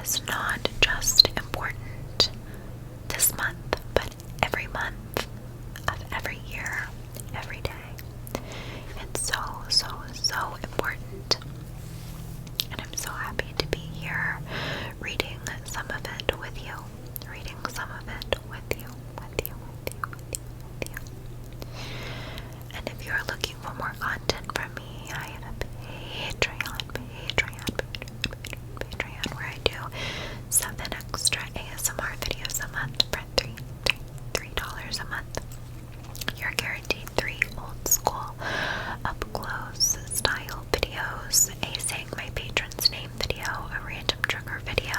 is not just important this month, but every month of every year, every day. It's so, so, so important. And I'm so happy to be here reading some of it with you. Reading some of it with you. And if you're looking for more content from me, I have a Patreon where I do 7 extra ASMR videos a month for $3 a month. You're guaranteed 3 old school up close style videos, a saying my patron's name video, a random trigger video,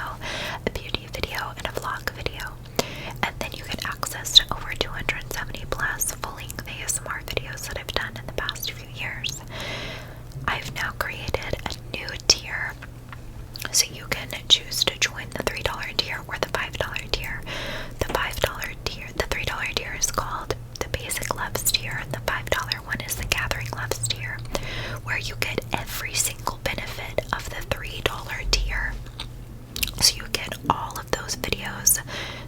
a beauty video, and a vlog video. And then you get access to over 270 plus full-length ASMR videos that I've done in the past few years. I've now created a new tier, so you can choose to join the $3 tier or the $5 tier. The $3 tier is called the Basic Loves tier, and the $5 one is the Gathering Loves tier, where you get every single benefit of the $3 tier. So you get all of those videos,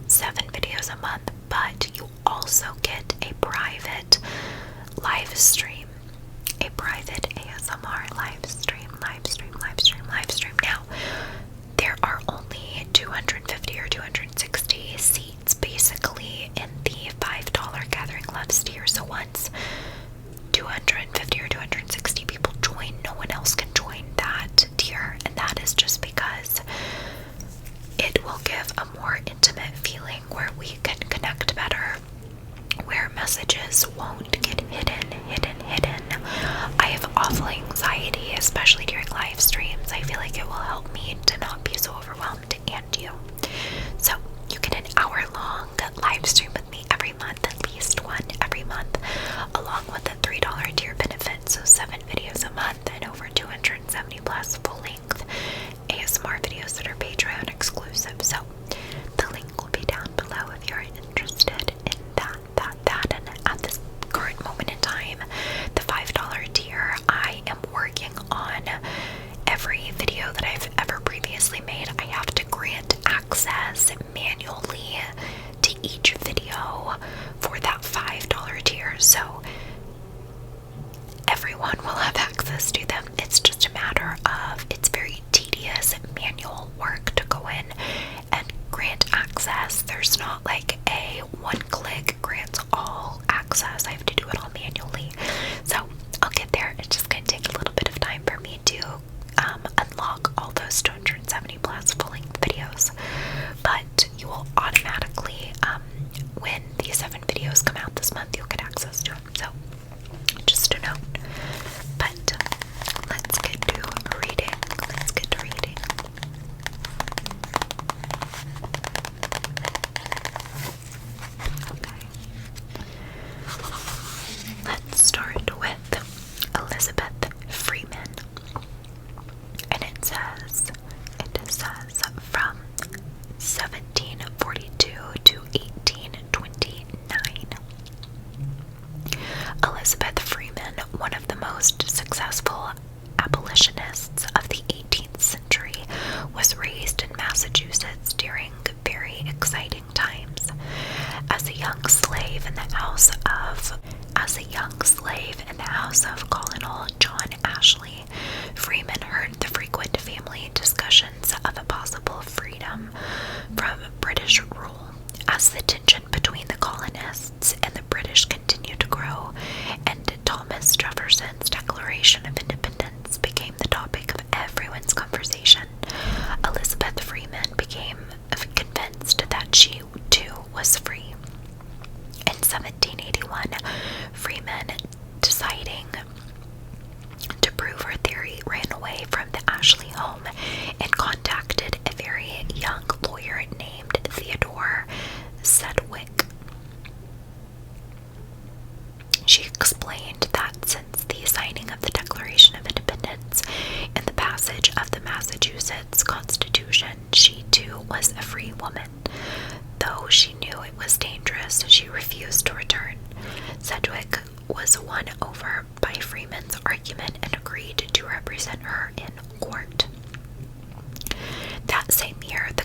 7 videos a month, but you also get a private live stream, a private ASMR live stream. Now, there are only 250 or 260 seats basically in the $5 Gathering Loves tier. So once 250 or 260 people join, no one else can join that tier, and that is just because it will give a more intimate feeling where we can connect better, where messages won't get hidden. I have awful anxiety, especially during live streams. I feel like it will help me to not be so overwhelmed, and you. So you get an hour-long live stream with me every month, at least one every month, along with the $3 tier benefit, so 7 videos a month and over 270 plus full-length ASMR videos that are Patreon exclusive. So the link will be down below if you're interested in that. And at this current moment in time, the $5 tier, I am working on every video that I've ever previously made. I have to grant access manually to each video for that $5 tier, so everyone will have access to them. It's just a matter of, it's very tedious manual work to go in and grant access. There's not like a one-click grants all access. I have to do it all manually. So I'll get there. It's just going to take a little bit of time for me to unlock all those 270 plus full-length videos. But you will automatically, when these 7 videos come out this month, you'll get access to them. So just a note. But let's get to reading. Okay. Let's start with Elizabeth Freeman. And it says from 1742 to 1829. Elizabeth Freeman, one of the most successful abolitionists of the 18th century, was raised in Massachusetts during very exciting times. As a young slave in the house of Colonel John Ashley, Freeman heard the frequent family discussions of a possible freedom from British rule. As the tension between the colonists and the British continued to grow, and Thomas Jefferson's Declaration of Independence became the topic of everyone's conversation, Elizabeth Freeman became convinced that she too was free. In 1781, Freeman, deciding to prove her theory, ran away from the Ashley home and contacted a very young lawyer named Theodore Sedgwick. She explained that since the signing of the Declaration of Independence and the passage of the Massachusetts Constitution, she too was a free woman. Though she knew it was dangerous, she refused to return. Sedgwick was won over by Freeman's argument and agreed to represent her in court. That same year, the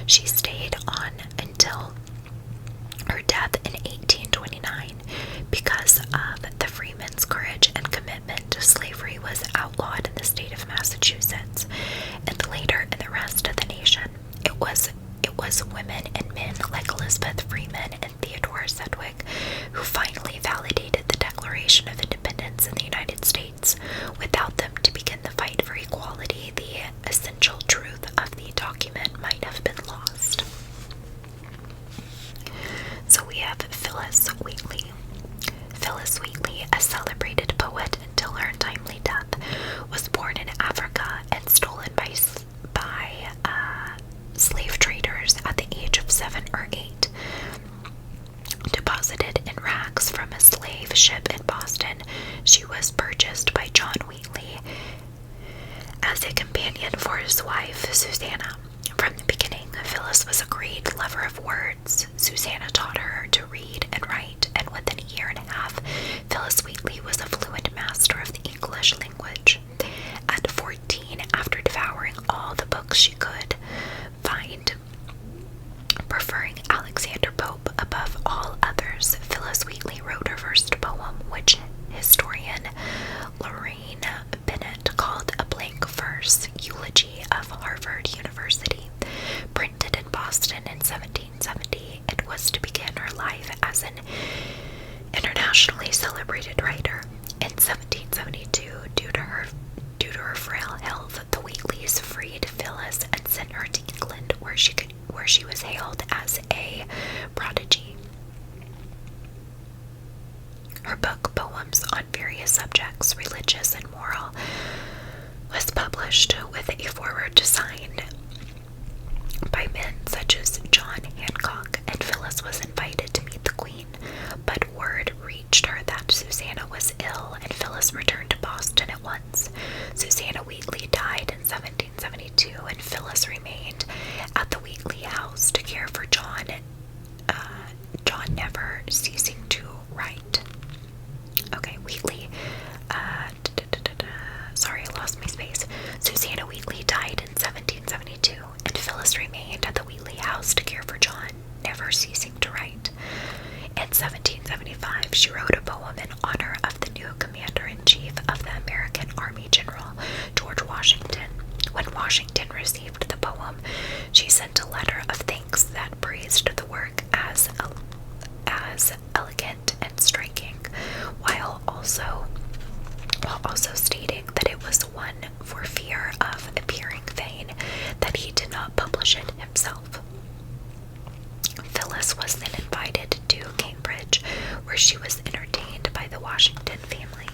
She stayed on until her death in 1829. Because of the Freeman's courage and commitment, slavery was outlawed in the state of Massachusetts, and later in the rest of the nation. It was women and men like Elizabeth Freeman and Theodore Sedgwick who finally validated the Declaration of Independence in the United States. Without them to begin the fight for equality, the essential truth of the document might have been lost. So we have Phyllis Wheatley. Phyllis Wheatley, a celebrated poet until her untimely death, was born in Africa and stolen by slave traders at the age of 7 or 8. Deposited in rags from a slave ship in Boston, she was purchased by John Wheatley as a companion for his wife, Susanna. From the beginning, Phyllis was a great lover of words. Susanna taught her to read and write, and within a year and a half, Phyllis Wheatley was a fluent master of the English language. At 14, after devouring all the books she could find, preferring Alexander Pope above all others, Phyllis Wheatley wrote her first poem, which historian Lorraine Bennett called a blank verse eulogy of Harvard University. Printed in Boston in 1770, it was to begin her life as an internationally celebrated writer. In 1772, due to her frail health, the Wheatleys freed Phyllis and sent her to England, where she was hailed as a prodigy. Her book, Poems on Various Subjects, Religious and Moral, was published with a foreword signed by men such as John Hancock, and Phyllis was invited to meet the Queen, but word reached her that Susanna was ill, and Phyllis returned to Boston at once. Susanna Wheatley died in 1772, and Phyllis remained at the Wheatley house to care for John, never ceasing to write. Okay, Wheatley, sorry, I lost my space. Susanna Wheatley died in 1772, and Phyllis remained at the Wheatley house to care for John, never ceasing to write. In 1775, she wrote a poem in honor of the new commander-in-chief of the American Army, General George Washington. When Washington received the poem, she sent a letter of thanks that praised the work as elegant and striking, while also stating that it was one for fear of appearing vain that he did not publish it himself. Phyllis was then invited to Cambridge, where she was entertained by the Washington family.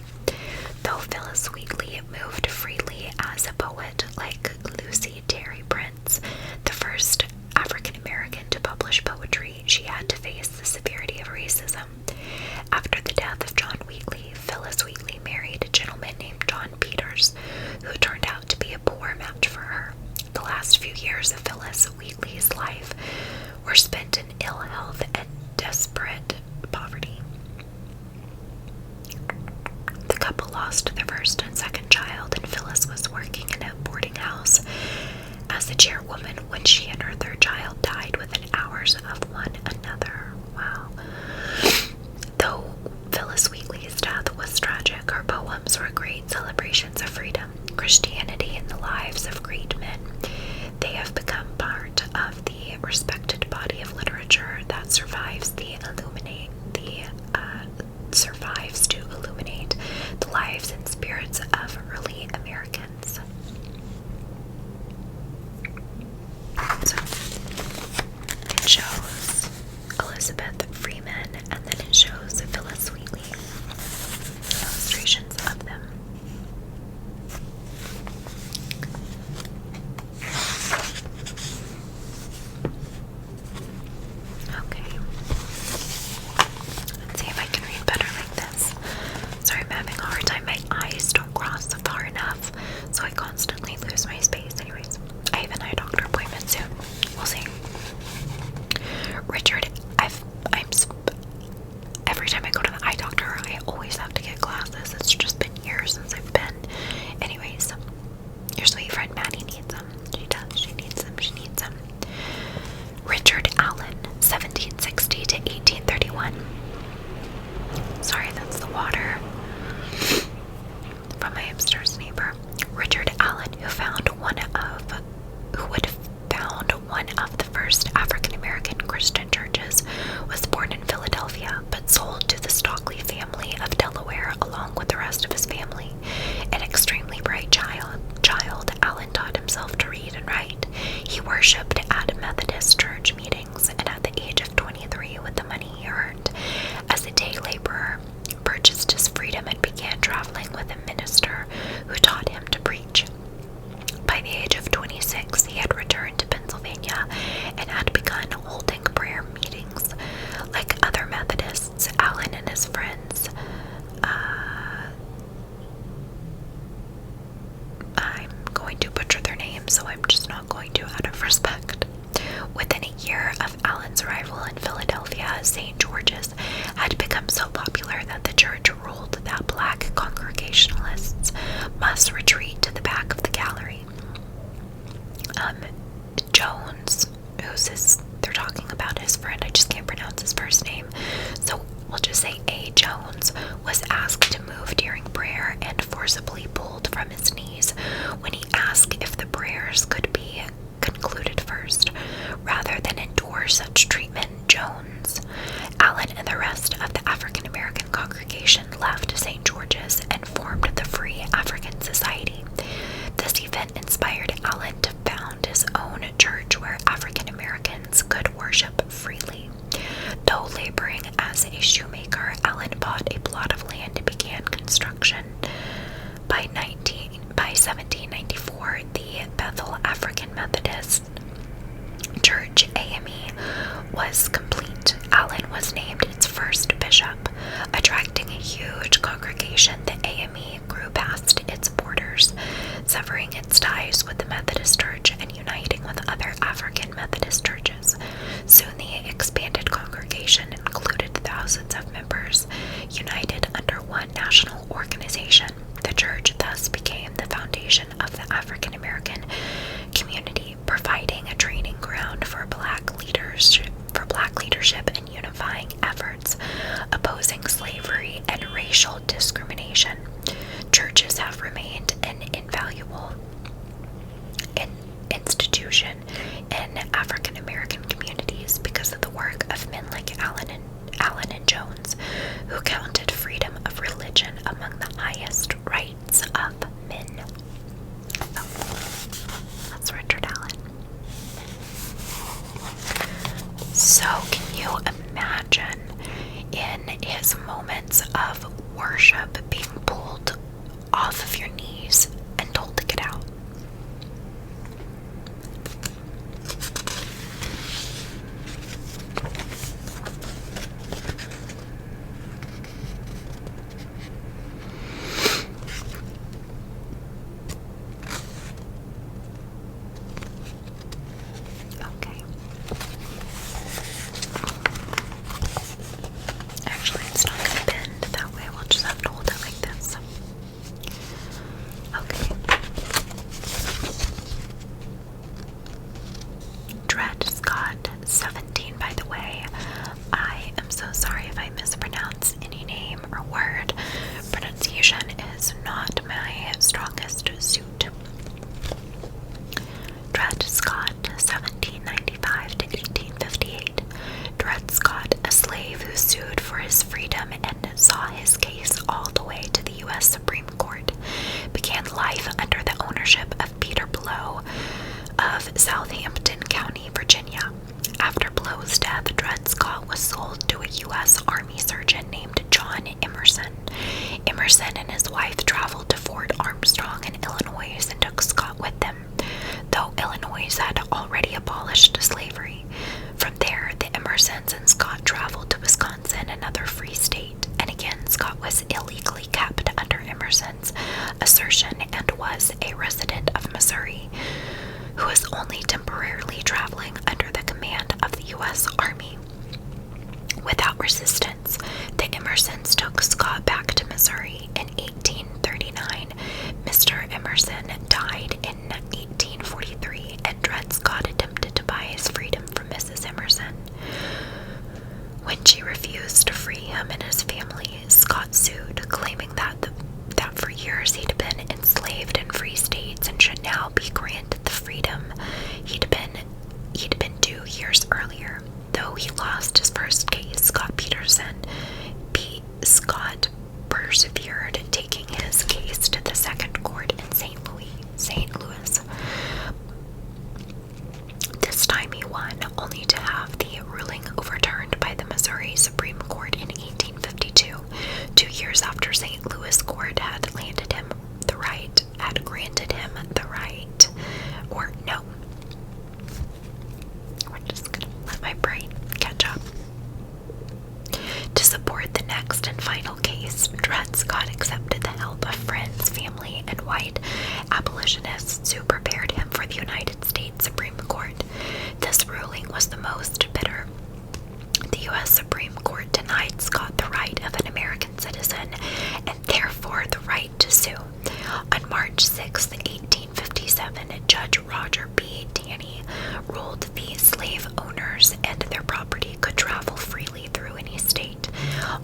Though Phyllis Wheatley moved freely as a poet, like Lucy Terry Prince, the first African American to publish poetry, she had to face the severity of racism. After the death of John Wheatley, Phyllis Wheatley married a gentleman named John Peters, who turned out to be a poor match for her. The last few years of Phyllis Wheatley's life were spent in ill health and desperate poverty. The couple lost their first and second child, and Phyllis was working in a boarding house as a chairwoman when she and her third child died within hours of one another. Wow. Though Phyllis Wheatley's death was tragic, her poems were great celebrations of freedom, Christianity, and the lives of great men. They have become part of the respected body of literature that survives to illuminate the lives and spirits of early Americans. So it shows Elizabeth Freeman, and then it shows Phyllis Wheatley, illustrations of them. Okay. Let's see if I can read better like this. Sorry, I'm having a hard time. My eyes don't cross far enough, so I constantly lose my space. Anyways, I have an eye doctor appointment soon. We'll see. Richard, every time I go to the eye doctor, I always have to get glasses. It's just been years since I've been. Anyways, your sweet friend Maddie needs them. She does. She needs them. traveling with a minister who taught him to preach. By the age of 26, he had returned to Pennsylvania and had begun holding prayer meetings. Like other Methodists, Allen and his friends, I'm going to butcher their names, so I'm just not going to out of respect. Within a year of Allen's arrival in Philadelphia, St. George's had become so popular that the church ruled that black Congregationalists must retreat to the back of the gallery. Jones, they're talking about his friend, I just can't pronounce his first name, so we'll just say A. Jones, was asked to move during prayer and forcibly pulled from his knees when he asked if the prayers could be concluded first. Rather than endure such treatment, Jones, Allen, and the rest of the African American congregation left St. George's and formed the Free African Society. This event inspired Allen to found his own church where African Americans could worship freely. Though laboring as a shoemaker, Allen bought a plot of land and began construction. By 1794, the Bethel African Methodist Church, AME, was complete. Allen was named its first bishop. Attracting a huge congregation, the AME grew past its borders, severing its ties with the Methodist Church and uniting with other African Methodist churches. Soon the expanded congregation included thousands of members, united under one national organization. The church thus became the foundation of the African American community, providing a training ground for black leadership and unifying efforts, opposing slavery and racial discrimination. Churches have remained an invaluable institution in African American communities because of the work of men like Allen and Jones, who counted freedom of religion among the highest rights of men. So, that's Richard Allen. So, can you imagine in his moments of worship being pulled off of your knees and told to get out? Okay. Actually, it's not going to bend that way. We'll just have to hold it like this. Okay. Dred Scott, 17, by the way. I am so sorry if I mispronounce any name or word. Pronunciation is not my strongest suit. Dred Scott, 1795 to 1858. Dred Scott, a slave who sued for his freedom and saw his case all the way to the U.S. Supreme Court, began life under the ownership of Peter Blow of Southampton County, Virginia. After Blow's death, Dred Scott was sold to a U.S. Army surgeon named John Emerson. Emerson and his wife traveled to Fort Armstrong in Illinois and took Scott with them, though Illinois had already abolished slavery. From there, the Emersons and Scott traveled to Wisconsin, another free state, and again Scott was illegally kept under Emerson's assertion and was a resident of Missouri, who was only temporarily traveling under the command of the U.S. Army. Without resistance, the Emersons took Scott back to Missouri in 1839. Mr. Emerson died in 1843, and Dred Scott attempted to buy his freedom from Mrs. Emerson. When she refused to free him and his family, Scott sued, claiming that for years he'd been enslaved in free states and should now be granted the freedom he'd been due years earlier. Though he lost his first case, Scott persevered, taking his case to the Second Court in St. Louis. This time he won, only to have the ruling overturned by the Missouri Supreme Court in 1852, 2 years after St. Lewis court had landed him the right, had granted him the right, or no. We're just gonna let my brain catch up. To support the next and final case, Dred Scott accepted the help of friends, family, and white abolitionists who prepared him for the United States Supreme Court. This ruling was the most bitter. The U.S. Supreme Court denied Scott the right of an American citizen and therefore the right to sue. On March 6, 1857, Judge Roger B. Taney ruled the slave owners and their property could travel freely through any state.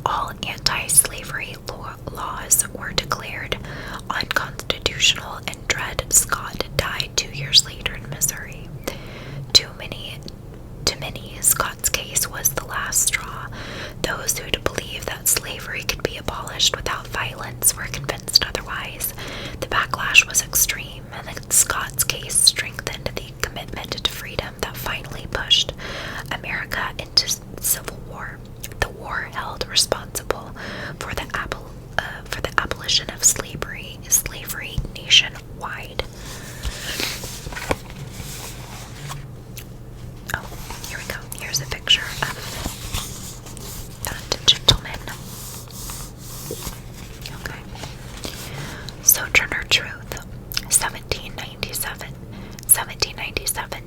All anti-slavery laws were declared unconstitutional, and Dred Scott died 2 years later in Missouri. To many, Scott's case was the last straw. Those who believed that slavery could be abolished without violence were convinced otherwise. The backlash was extreme, and Scott's case strengthened the commitment to freedom that finally pushed America into civil war. The war held responsible for the abolition of slavery nationwide. Oh, here we go. Here's a picture of that gentleman. Okay. Sojourner Truth, 1797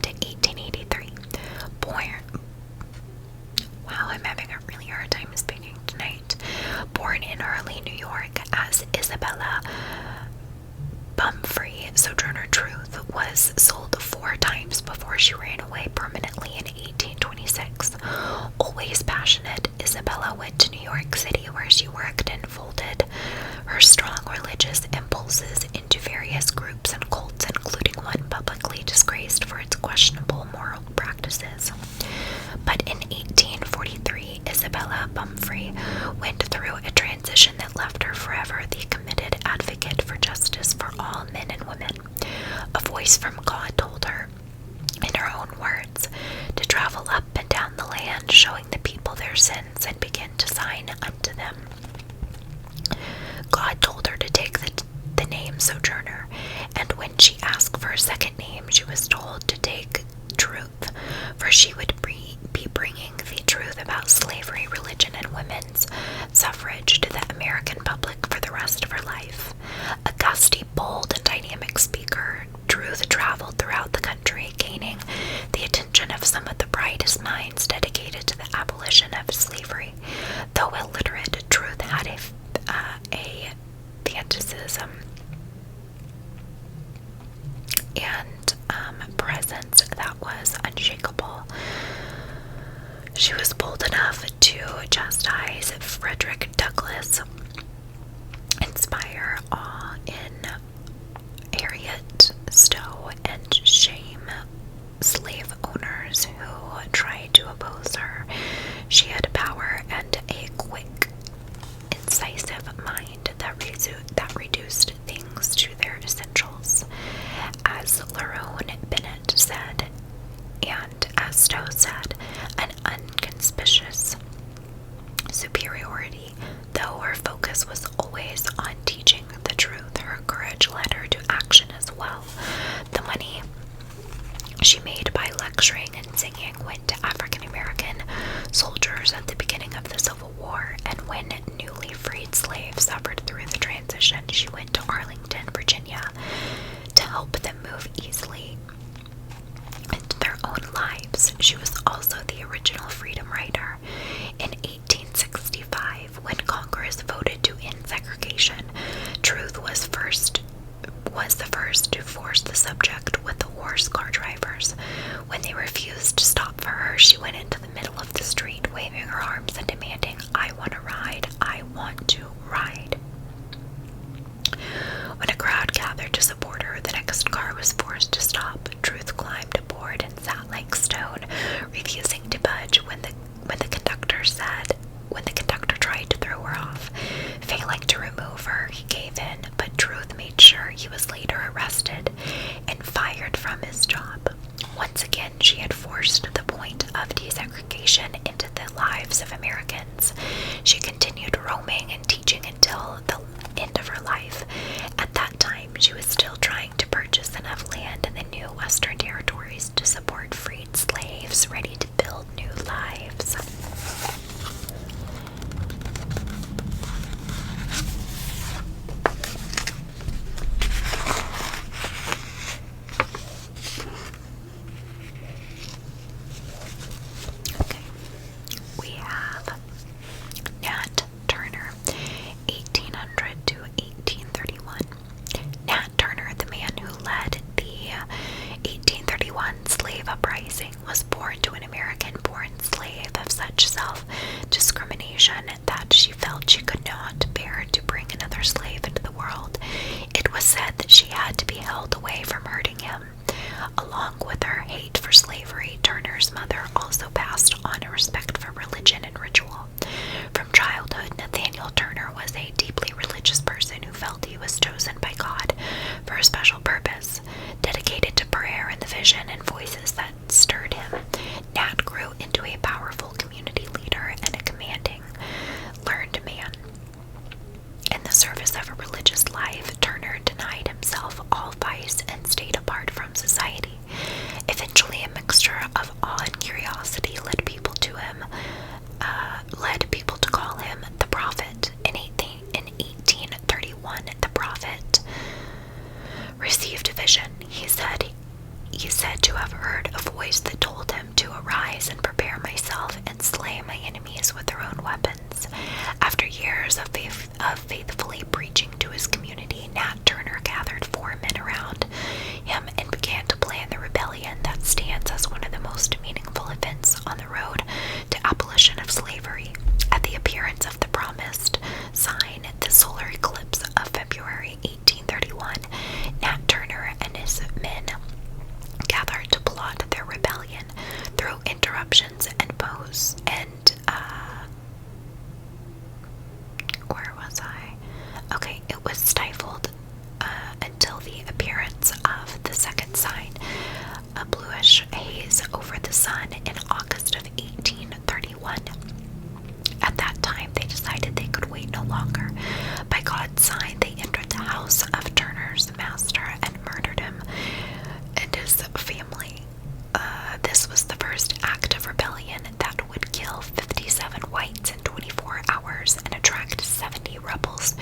to 1883. Wow, I'm having a really hard time speaking tonight. Born in Hurley, New York as Isabella Pumphrey, Sojourner Truth was sold 4 times before she ran away permanently in 1826. Always passionate, Isabella went to New York City where she worked and folded her strong religious impulses into various groups and cults, including one publicly disgraced for its questionable moral practices. But in 1843, Isabella Pumphrey went through a transition that left her forever the committed advocate for justice for all men and women. A voice from God told her, in her own words, to travel up and down the land, showing the people their sins and begin to sign unto them. God told her to take the name Sojourner, and when she asked for a second name, she was told to take Truth, for she would be bringing the truth about slavery, religion, and women's suffrage to the American public for the rest of her life. A gusty, bold, and dynamic speaker, Truth traveled throughout the country, gaining the attention of some of the brightest minds dedicated to the abolition of slavery. Though illiterate, Truth had a fanaticism and presence that was unshakable. She was bold enough to chastise Frederick Douglass, inspire awe in Harriet Stowe, and shame slave owners who tried to oppose her. She had power and a quick, incisive mind that reduced things to their essentials. As Lerone Bennett said, and as Stowe said, an unconspicuous superiority. Though her focus was always on teaching the truth, her courage led her to action as well. The money she made by lecturing and singing went to African American soldiers at the beginning of the Civil War, and when newly freed slaves suffered through the transition, she went to Arlington, Virginia, to help them move easily into their own lives. She was also the original freedom rider. In 1865, when Congress voted to end segregation, Truth was the first to force the subject with the horse car drivers. When they refused to stop for her, she went into the middle of the street, waving her arms and demanding, "I want to ride, I want to ride." When a crowd gathered to support her, the next car was forced to stop. Truth climbed aboard and sat like stone, refusing to budge when the conductor tried to throw her off. Failing to remove her, he gave in, but Truth made sure he was later arrested and fired from his job. Once again, she had forced the point of desegregation into the lives of Americans. She continued roaming and teaching until the to be held away from hurting him. Along with her hate for slavery, Turner's mother also passed on a respect for religion and ritual. From childhood, Nathaniel Turner was a deeply religious person who felt he was chosen by God for a special purpose. Dedicated to prayer and the vision and voices that stirred him, Nat grew into a powerful community leader and a commanding, learned man. In the service of a religious life, Turner denied himself all vice and stayed apart from society. Eventually, a mixture of awe and curiosity led people to call him the Prophet. In 1831, the Prophet received a vision. He said to have heard a voice that told him to arise and prepare myself and slay my enemies with their own weapons. After years of faithfully preaching to his community, Nat Turner gathered 4 men around him and began to plan the rebellion that stands as one of the most meaningful events on the road to abolition of slavery. At the appearance of the promised sign, the solar eclipse of February 1831, Nat Turner and his men gathered to plot their rebellion through interruptions and where was I? Okay, it was stifled until the appearance of the second sign, a bluish haze over the sun, in August of 1831. At that time, they decided they could wait no longer. By God's sign, they entered the house of Turner's master and murdered him and his family. This was the first act of rebellion that would kill 57 whites in 24 hours and attract 70 rebels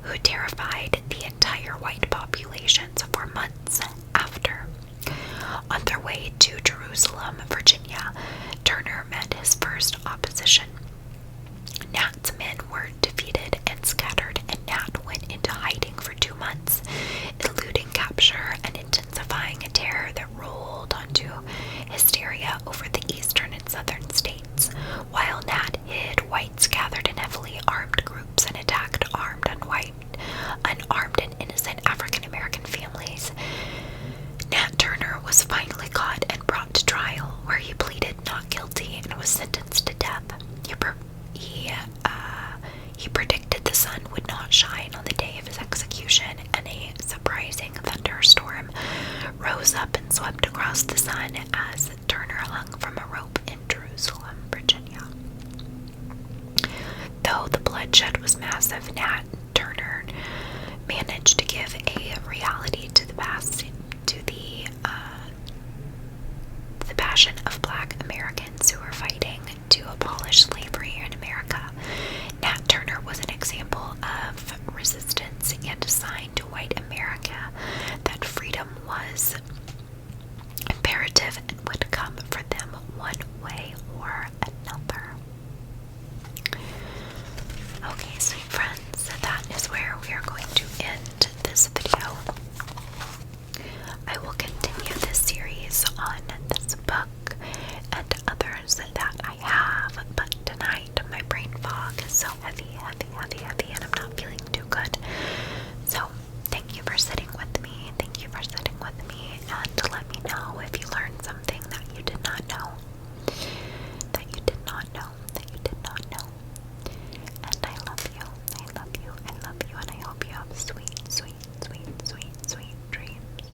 who terrified the entire white populations for months after. On their way to Jerusalem, Virginia, Turner met his first opposition. Nat's men were defeated and scattered, and Nat went into hiding for 2 months, eluding capture and intensifying a terror that rolled onto hysteria over the eastern and southern states. While Nat hid, whites gathered in heavily armed groups and attacked unarmed and innocent African American families. Nat Turner was finally caught and brought to trial, where he pleaded not guilty and was sentenced to death. He predicted the sun would not shine on the day of his execution, and a surprising thunderstorm rose up and swept across the sun as Turner hung from a rope in Jerusalem, Virginia. Though the bloodshed was massive, Nat Turner managed to give a reality to the passion of Black Americans who were fighting to abolish slavery in America. Nat Turner was an example of resistance and a sign to white America that freedom was imperative and would come for them one way or